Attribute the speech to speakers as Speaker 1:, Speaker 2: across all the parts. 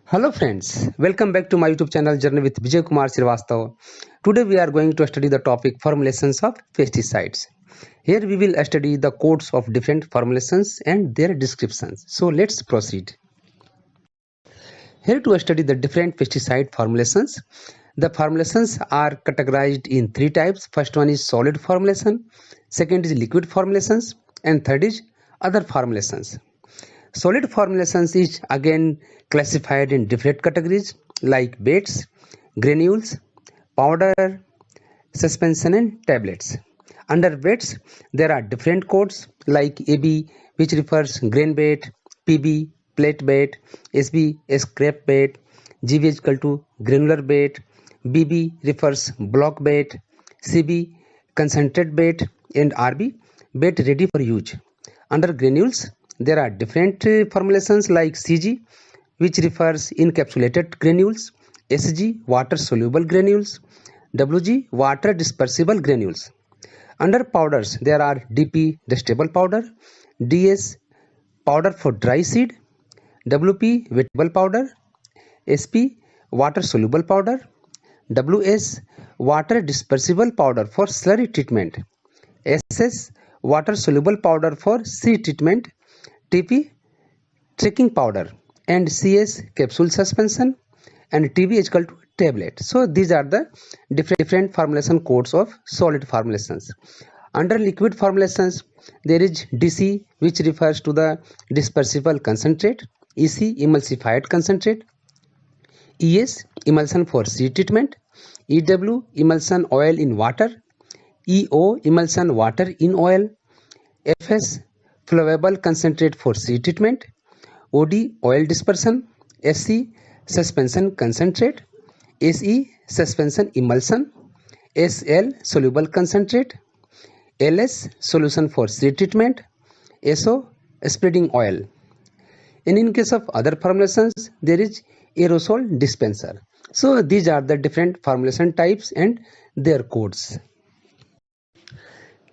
Speaker 1: Hello friends, welcome back to my YouTube channel Journey with Vijay Kumar Srivastava. Today we are going to study the topic formulations of pesticides. Here we will study the codes of different formulations and their descriptions. So let's proceed. Here to study the different pesticide formulations. The formulations are categorized in three types. First one is solid formulation, second is liquid formulations, and third is other formulations. Solid formulations is again classified in different categories like baits, granules, powder, suspension and tablets. Under baits, there are different codes like AB, which refers grain bait, PB, plate bait, SB, scrap bait, GB is equal to granular bait, BB refers block bait, CB, concentrate bait, and RB, bait ready for use. Under granules, there are different formulations like CG, which refers encapsulated granules, SG, water soluble granules, WG, water dispersible granules. Under powders, there are DP, digestible powder, DS, powder for dry seed, WP, wettable powder, SP, water soluble powder, WS, water dispersible powder for slurry treatment, SS, water soluble powder for seed treatment, TP, trekking powder, and CS, capsule suspension, and TB is equal to tablet. So these are the different formulation codes of solid formulations. Under liquid formulations, there is DC, which refers to the dispersible concentrate, EC, emulsified concentrate, ES, emulsion for seed treatment, EW, emulsion oil in water, EO, emulsion water in oil, FS, flowable concentrate for seed treatment, OD, oil dispersion, SC, suspension concentrate, SE, suspension emulsion, SL, soluble concentrate, LS, solution for seed treatment, SO, spreading oil. And in case of other formulations, there is aerosol dispenser. So these are the different formulation types and their codes.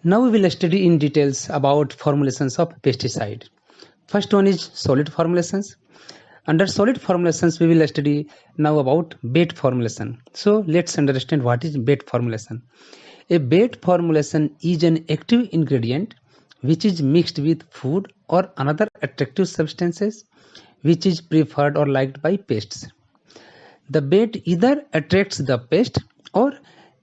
Speaker 1: Now we will study in details about formulations of pesticide. First one is solid formulations. Under solid formulations, we will study now about bait formulation. So let's understand what is bait formulation. A bait formulation is an active ingredient which is mixed with food or another attractive substances which is preferred or liked by pests. The bait either attracts the pest or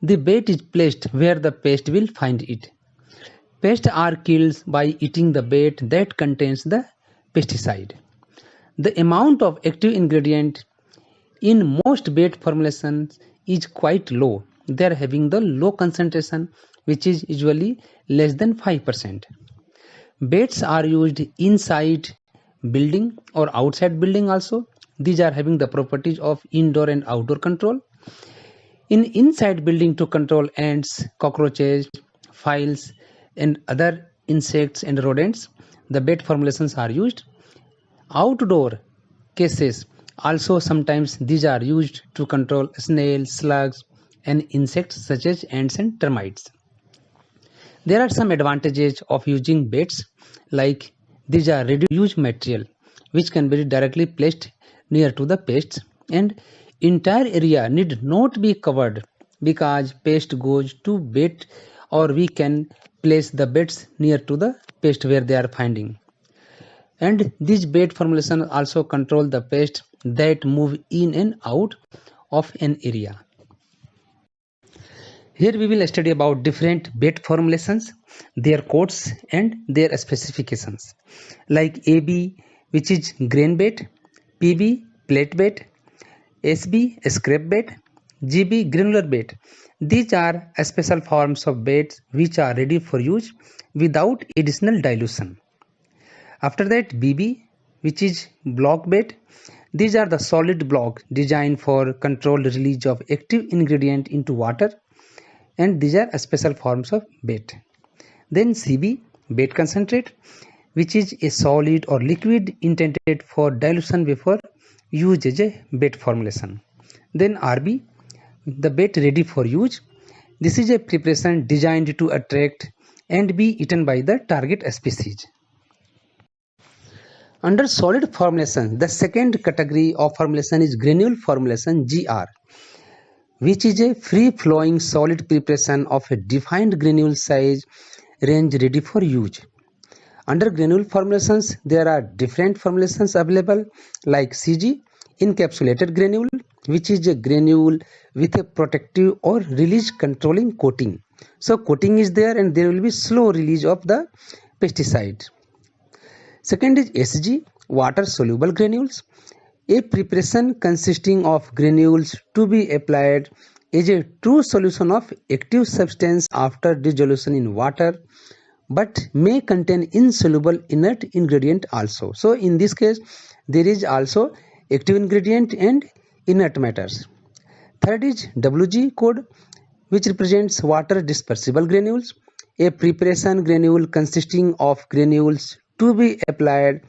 Speaker 1: the bait is placed where the pest will find it. Pests are killed by eating the bait that contains the pesticide. The amount of active ingredient in most bait formulations is quite low. They are having the low concentration, which is usually less than 5%. Baits are used inside building or outside building also. These are having the properties of indoor and outdoor control. In inside building to control ants, cockroaches, flies, and other insects and rodents, the bait formulations are used. Outdoor cases also sometimes these are used to control snails, slugs, and insects such as ants and termites. There are some advantages of using baits, like these are ready-to-use material which can be directly placed near to the pests, and entire area need not be covered because pest goes to bait, or we can place the baits near to the pest where they are finding. And these bait formulation also control the pests that move in and out of an area. Here we will study about different bait formulations, their codes and their specifications, like AB, which is grain bait, PB, plate bait, SB, scrap bait, GB, granular bait. These are special forms of baits which are ready for use without additional dilution. After that, BB, which is block bait. These are the solid block designed for controlled release of active ingredient into water, and these are special forms of bait. Then CB, bait concentrate, which is a solid or liquid intended for dilution before use as a bait formulation. Then RB, the bait ready for use. This is a preparation designed to attract and be eaten by the target species. Under solid formulation, the second category of formulation is granule formulation GR, which is a free-flowing solid preparation of a defined granule size range ready for use. Under granule formulations, there are different formulations available like CG, encapsulated granule, which is a granule with a protective or release controlling coating. So coating is there and there will be slow release of the pesticide. Second is SG, water soluble granules, a preparation consisting of granules to be applied as a true solution of active substance after dissolution in water, but may contain insoluble inert ingredient also. So in this case there is also active ingredient and inert matters. Third is WG code, which represents water dispersible granules, a preparation granule consisting of granules to be applied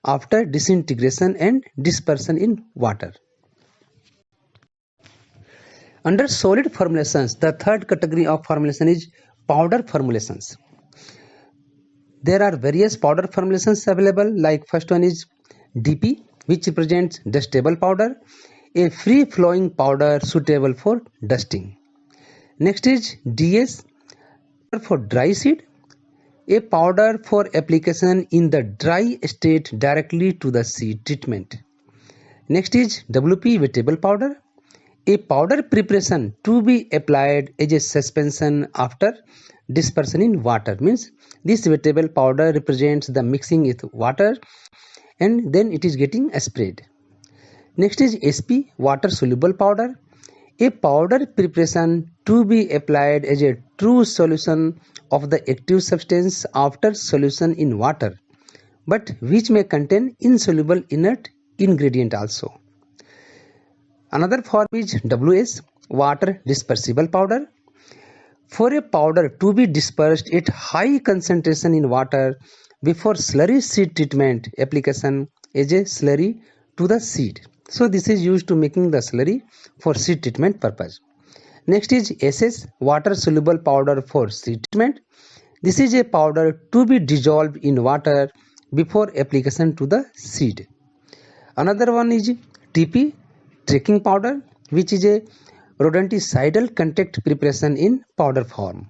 Speaker 1: after disintegration and dispersion in water. Under solid formulations, the third category of formulation is powder formulations. There are various powder formulations available, like first one is DP, which represents dustable powder, a free flowing powder suitable for dusting. Next is DS for dry seed, a powder for application in the dry state directly to the seed treatment. Next is WP vegetable powder, a powder preparation to be applied as a suspension after dispersion in water. Means this vegetable powder represents the mixing with water and then it is getting sprayed. Next is SP, water soluble powder, a powder preparation to be applied as a true solution of the active substance after solution in water, but which may contain insoluble inert ingredient also. Another form is WS, water dispersible powder, for a powder to be dispersed at high concentration in water before slurry seed treatment application as a slurry to the seed. So this is used to making the slurry for seed treatment purpose. Next is SS, water soluble powder for seed treatment. This is a powder to be dissolved in water before application to the seed. Another one is TP, tracking powder, which is a rodenticidal contact preparation in powder form.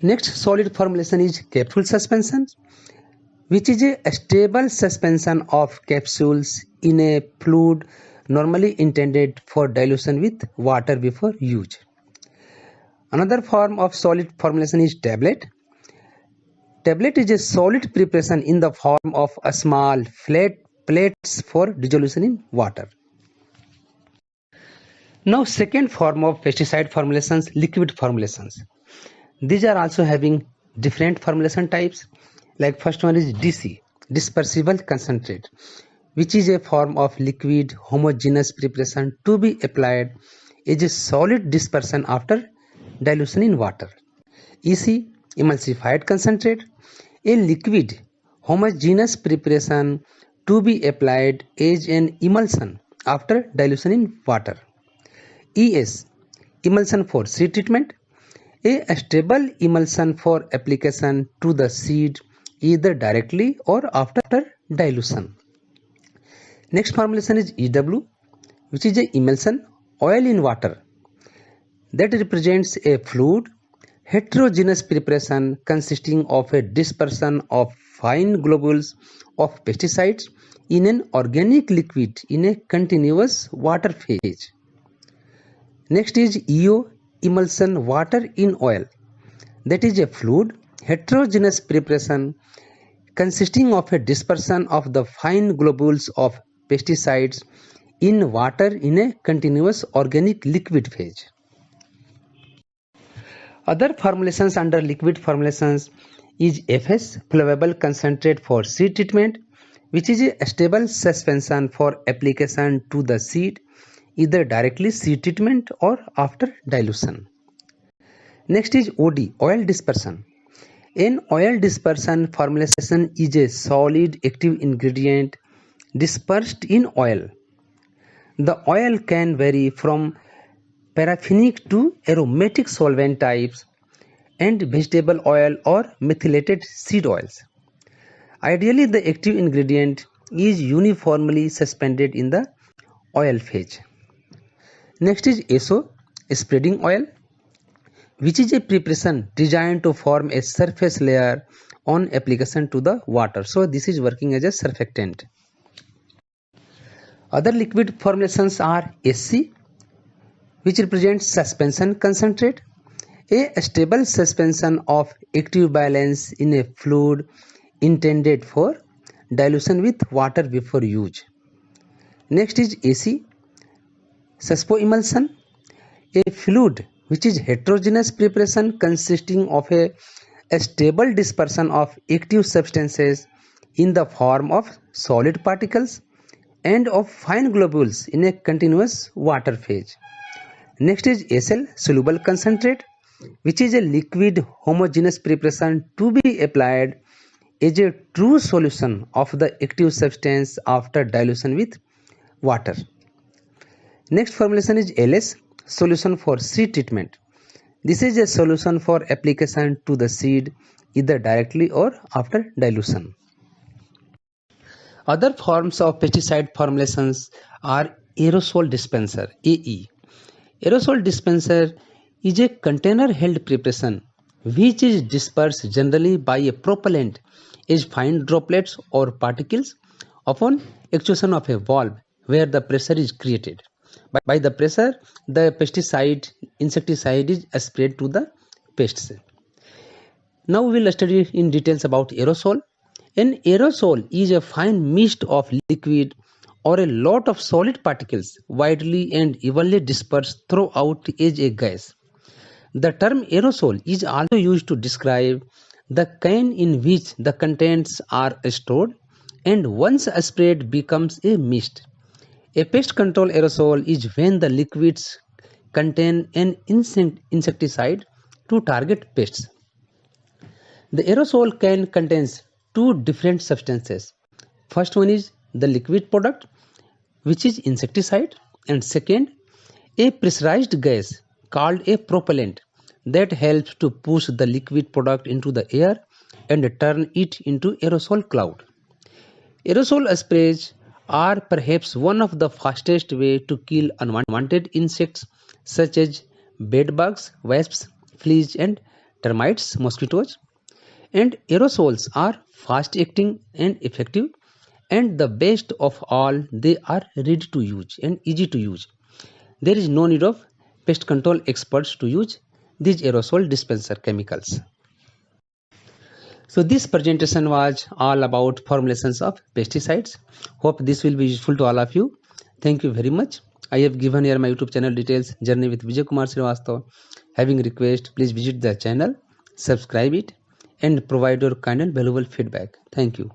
Speaker 1: Next solid formulation is capsule suspension, which is a stable suspension of capsules in a fluid normally intended for dilution with water before use. Another form of solid formulation is tablet. Tablet is a solid preparation in the form of a small flat plates for dissolution in water. Now second form of pesticide formulations, liquid formulations. These are also having different formulation types. Like first one is DC, dispersible concentrate, which is a form of liquid homogeneous preparation to be applied as a solid dispersion after dilution in water. EC, emulsified concentrate, a liquid homogeneous preparation to be applied as an emulsion after dilution in water. ES, emulsion for seed treatment, a stable emulsion for application to the seed either directly or after dilution. Next formulation is EW, which is a emulsion oil in water, that represents a fluid heterogeneous preparation consisting of a dispersion of fine globules of pesticides in an organic liquid in a continuous water phase. Next is EO, emulsion water in oil, that is a fluid heterogeneous preparation consisting of a dispersion of the fine globules of pesticides in water in a continuous organic liquid phase. Other formulations under liquid formulations is FS, flowable concentrate for seed treatment, which is a stable suspension for application to the seed either directly seed treatment or after dilution. Next is OD, oil dispersion. An oil dispersion formulation is a solid active ingredient dispersed in oil. The oil can vary from paraffinic to aromatic solvent types and vegetable oil or methylated seed oils. Ideally, the active ingredient is uniformly suspended in the oil phase. Next is ASO, spreading oil, which is a preparation designed to form a surface layer on application to the water. So this is working as a surfactant. Other liquid formulations are SC, which represents suspension concentrate, a stable suspension of active balance in a fluid intended for dilution with water before use. Next is AC, suspoemulsion, a fluid which is heterogeneous preparation consisting of a stable dispersion of active substances in the form of solid particles and of fine globules in a continuous water phase. Next is SL, soluble concentrate, which is a liquid homogeneous preparation to be applied as a true solution of the active substance after dilution with water. Next formulation is LS, solution for seed treatment. This is a solution for application to the seed either directly or after dilution. Other forms of pesticide formulations are aerosol dispenser, AE. Aerosol dispenser is a container held preparation which is dispersed generally by a propellant as fine droplets or particles upon actuation of a valve where the pressure is created. By the pressure, the insecticide is sprayed to the pests. Now we will study in details about aerosol. An aerosol is a fine mist of liquid or a lot of solid particles widely and evenly dispersed throughout as a gas. The term aerosol is also used to describe the can in which the contents are stored and once sprayed becomes a mist. A pest control aerosol is when the liquids contain an insecticide to target pests. The aerosol can contains two different substances. First one is the liquid product, which is insecticide, and second, a pressurized gas called a propellant that helps to push the liquid product into the air and turn it into aerosol cloud. Aerosol sprays are perhaps one of the fastest way to kill unwanted insects such as bedbugs, wasps, fleas and termites, mosquitoes. And aerosols are fast acting and effective, and the best of all, they are ready to use and easy to use. There is no need of pest control experts to use these aerosol dispenser chemicals. So this presentation was all about formulations of pesticides. Hope this will be useful to all of you. Thank you very much. I have given here my YouTube channel details, Journey with Vijay Kumar Srivastava. Having request, please visit the channel, subscribe it and provide your kind and valuable feedback. Thank you.